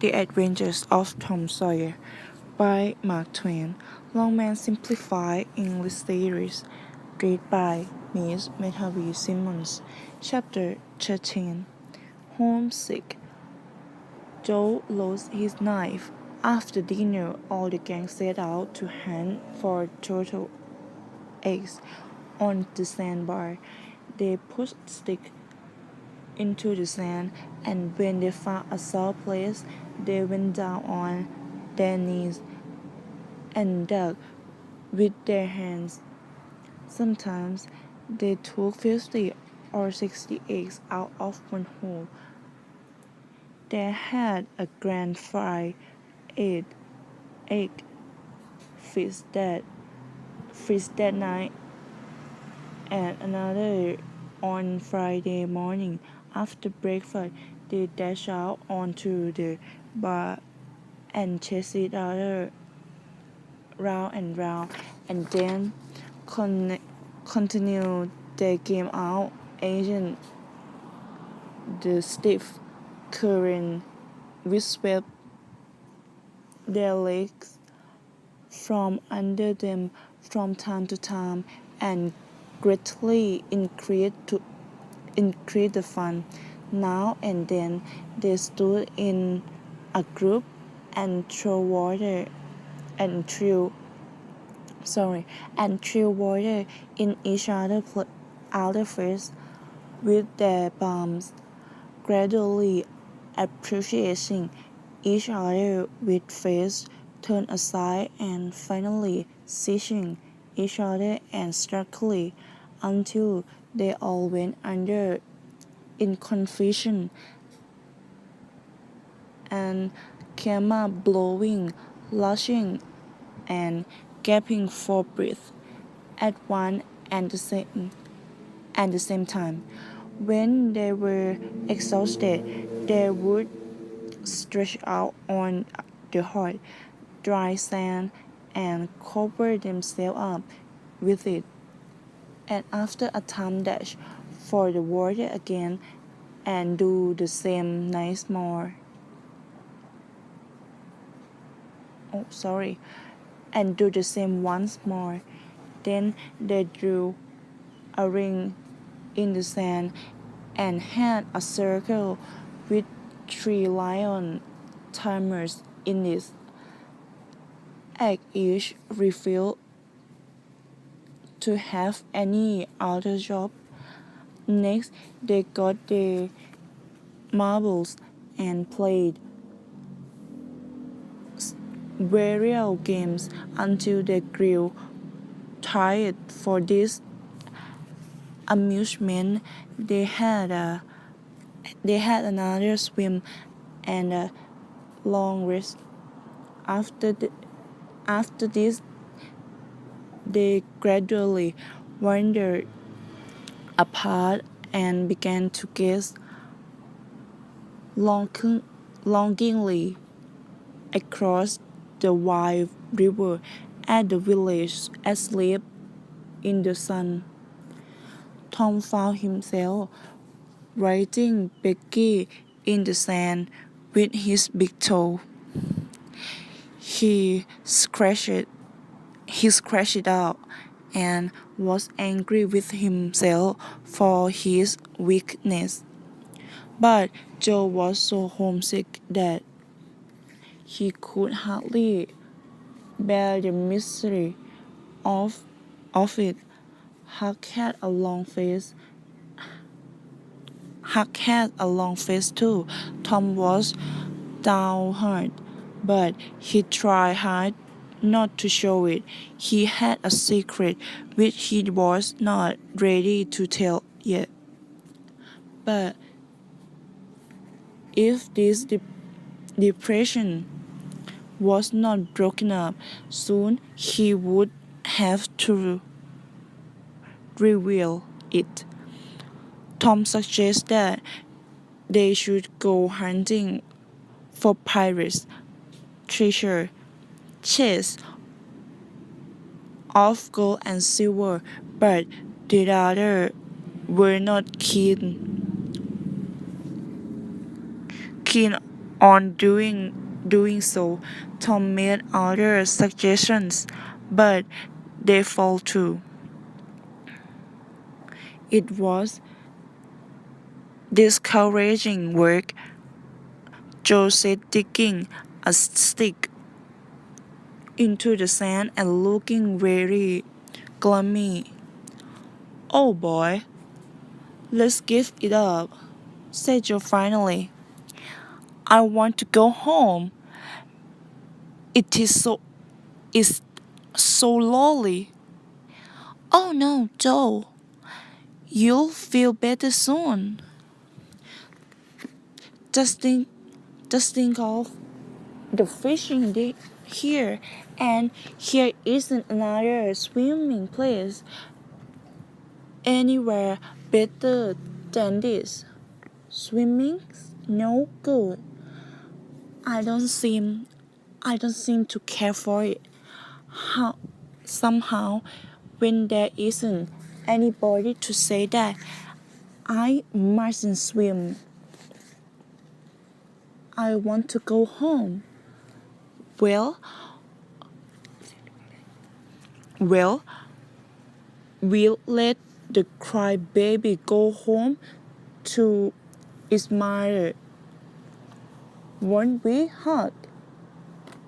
The Adventures of Tom Sawyer by Mark Twain. Longman Simplified English Series. Read by Miss Metavi Simmons. Chapter 13. Homesick. Joe lost his knife. After dinner, all the gang set out to hunt for turtle eggs on the sandbar. They put sticks into the sand, and when they found a soft place, they went down on their knees and dug with their hands. Sometimes they took 50 or 60 eggs out of one hole. They had a grand fried egg feast that night, and another on Friday morning. After breakfast, they dashed out onto the bar and chased each other round and round, and then continued their game out. Agent the stiff current which swept their legs from under them from time to time and greatly increased the fun. Now and then they stood in a group and threw water and threw water in each other's face with their palms, gradually appreciating each other with face turned aside and finally seizing each other and struggling until they all went under in confusion and came up blowing, lashing, and gasping for breath at one and the same time. When they were exhausted, they would stretch out on the hard, dry sand and cover themselves up with it, and after a time dash for the water again and do the same and do the same once more. Then they drew a ring in the sand and had a circle with 3 lion timers in it. At each refused to have any other job. Next, they got the marbles and played various games until they grew tired. For this amusement, they had another swim and a long rest. After this, they gradually wandered apart and began to gaze longingly across the wide river at the village asleep in the sun. Tom found himself writing Becky in the sand with his big toe. He scratched it out and was angry with himself for his weakness. But Joe was so homesick that he could hardly bear the misery of it. Huck had a long face too. Tom was downhearted, but he tried hard not to show it. He had a secret which he was not ready to tell yet. But if this depression was not broken up soon, he would have to reveal it. Tom suggests that they should go hunting for pirates, treasure, chests of gold and silver, but the others were not keen On doing so, Tom made other suggestions, but they fell too. It was discouraging work. Joe said, digging a stick into the sand and looking very gloomy. "Oh boy, let's give it up," said Joe finally. "I want to go home. It's so lonely." "Oh no, Joe. You'll feel better soon. Just think, just think of the fishing here, and here isn't another swimming place anywhere better than this. Swimming's no good. I don't seem to care for it. How somehow when there isn't anybody to say that I mustn't swim, I want to go home. Well, well, we'll let the crybaby go home to its mother. Won't we, Hug?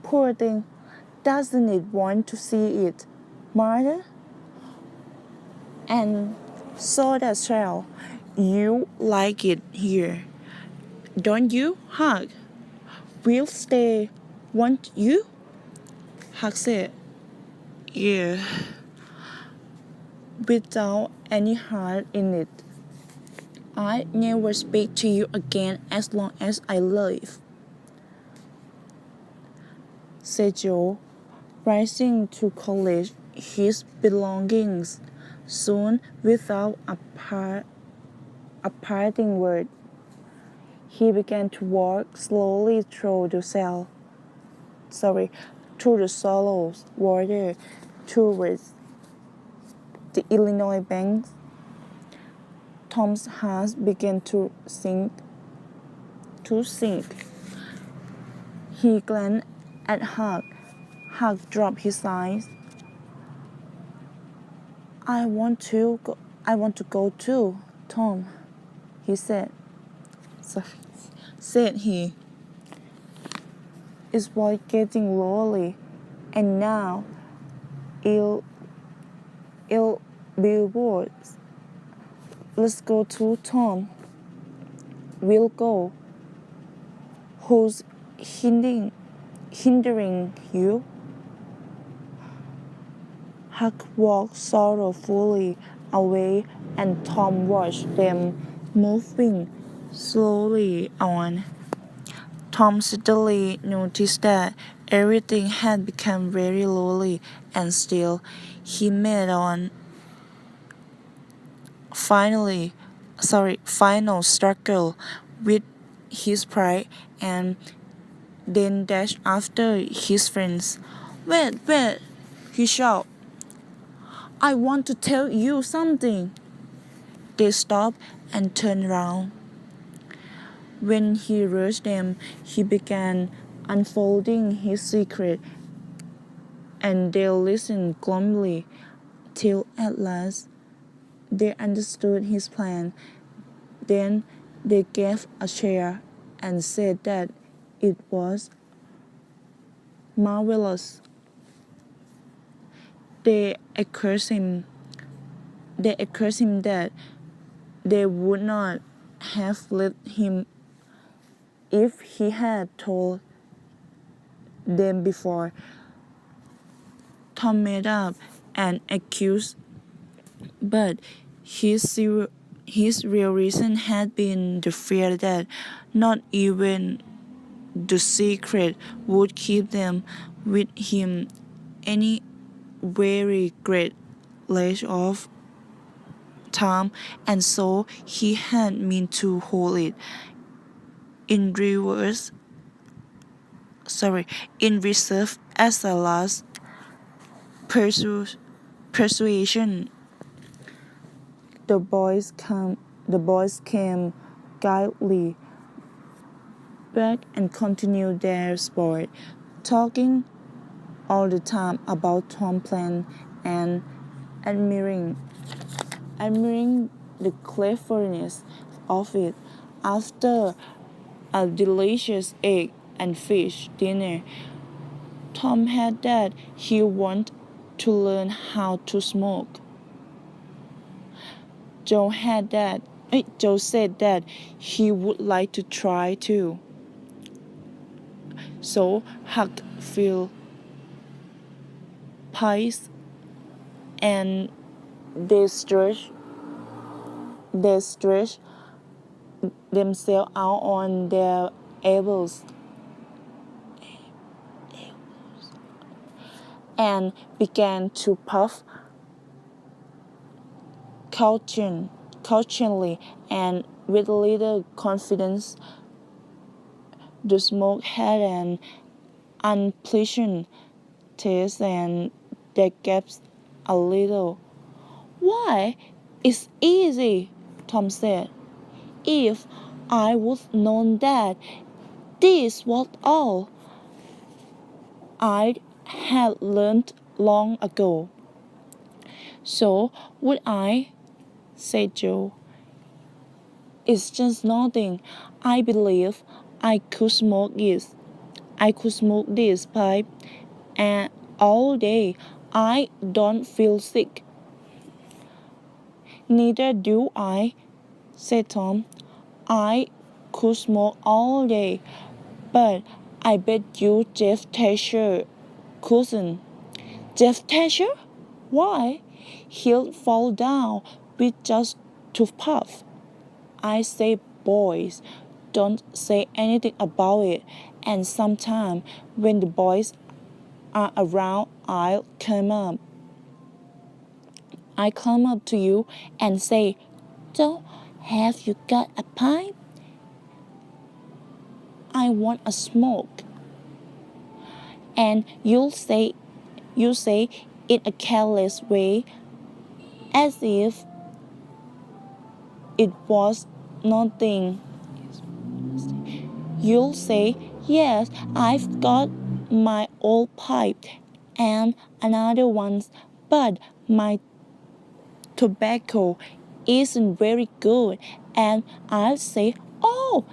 Poor thing, doesn't it want to see it, mother? And so does Shell. You like it here, don't you, Hug? We'll stay, won't you? Hug said, "Yeah," without any heart in it. "I never speak to you again as long as I live," said Joe, rising to collect his belongings soon without a parting word. He began to walk slowly through the shallow water towards the Illinois banks. Tom's heart began to sink. He glanced at Hug. Hug dropped his eyes. I want to go too, Tom," he said. Said he. "It's was getting lonely, and now it'll be worse. Let's go too, Tom." "We'll go. Who's hindering you?" Huck walked sorrowfully away, and Tom watched them moving slowly on. Tom suddenly noticed that everything had become very lonely and still. He made on final struggle with his pride and then dashed after his friends. Wait, he shouted. "I want to tell you something." They stopped and turned round. When he reached them, he began unfolding his secret, and they listened gloomily till at last they understood his plan. Then they gave a cheer and said that it was marvelous. They accused him that they would not have let him if he had told them before. Tom made up an excuse, but his real reason had been the fear that not even the secret would keep them with him any very great length of time, and so he had meant to hold it in reserve as a last persuasion. The boys came guiltily back and continued their sport, talking all the time about Tom's plan and admiring the cleverness of it. After a delicious egg and fish dinner, Tom had that he wanted to learn how to smoke. Joe said that he would like to try too. So Huck filled pies and they stretched themselves out on their elbows and began to puff cautionally and with little confidence. The smoke had an unpleasant taste and they gasped a little. Why, it's easy, Tom said. If I would known that this was all I had learned long ago. So would I, said Joe. It's just nothing. I believe I could smoke this pipe and all day. I don't feel sick. Neither do I, said Tom. I could smoke all day, but I bet you Jeff Tasher couldn't. Jeff Tasher? Why? He'll fall down with just to puff. I say, boys, don't say anything about it. And sometime when the boys are around, I come up to you and say, so, have you got a pipe? I want a smoke. And you say in a careless way, as if it was nothing. You'll say, yes, I've got my old pipe and another one, but my tobacco isn't very good. And I'll say, oh,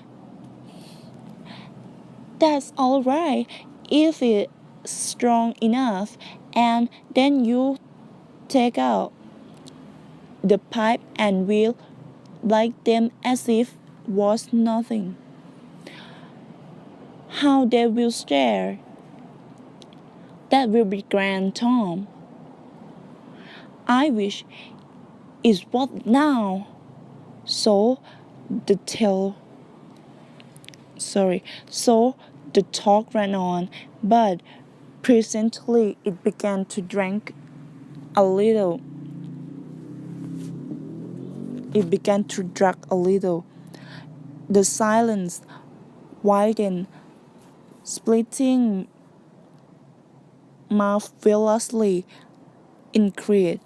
that's all right if it's strong enough. And then you take out the pipe and we'll light them as if was nothing. How they will stare. That will be grand, Tom. I wish it was now. So the talk ran on, but presently it began to drink a little. It began to drag a little. The silence widened, splitting marvelously increased.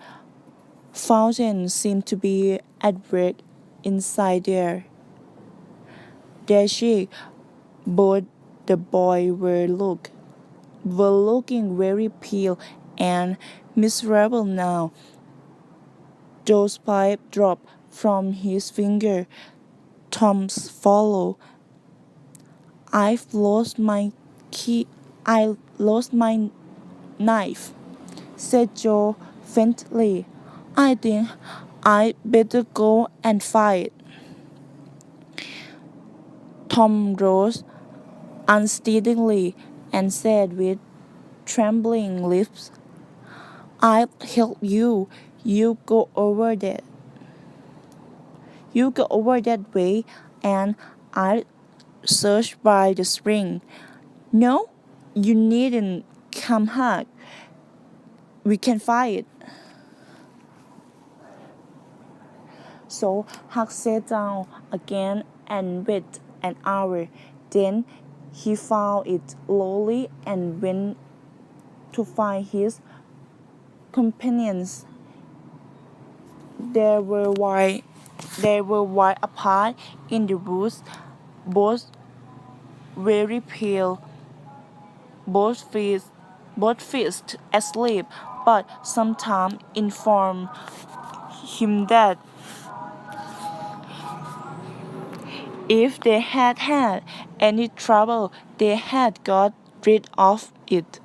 Fountains seemed to be at work inside there. There she, both the boys were looking very pale and miserable now. Joe's pipe dropped from his finger. Tom's followed. I've lost my key. I lost my knife, said Joe faintly. I think I'd better go and find. Tom rose unsteadily and said with trembling lips, I'll help you. You go over that. You go over that way and I'll search by the spring. No, you needn't come hard. We can find it. So Huck sat down again and waited an hour. Then he found it slowly and went to find his companions. They were wide apart in the woods, both very pale, both fist asleep, but sometimes informed him that if they had had any trouble, they had got rid of it.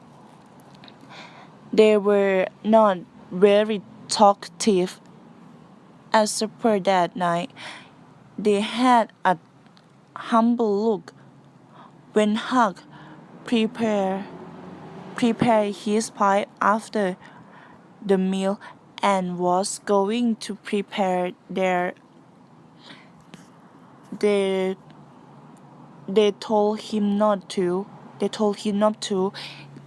They were not very talkative at supper that night. They had a humble look when Huck prepared his pipe after the meal and was going to prepare they they told him not to.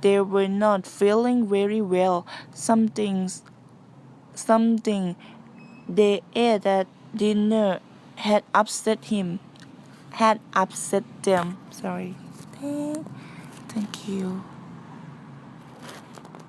They were not feeling very well. Something they ate at dinner had upset them. Sorry. Thank you.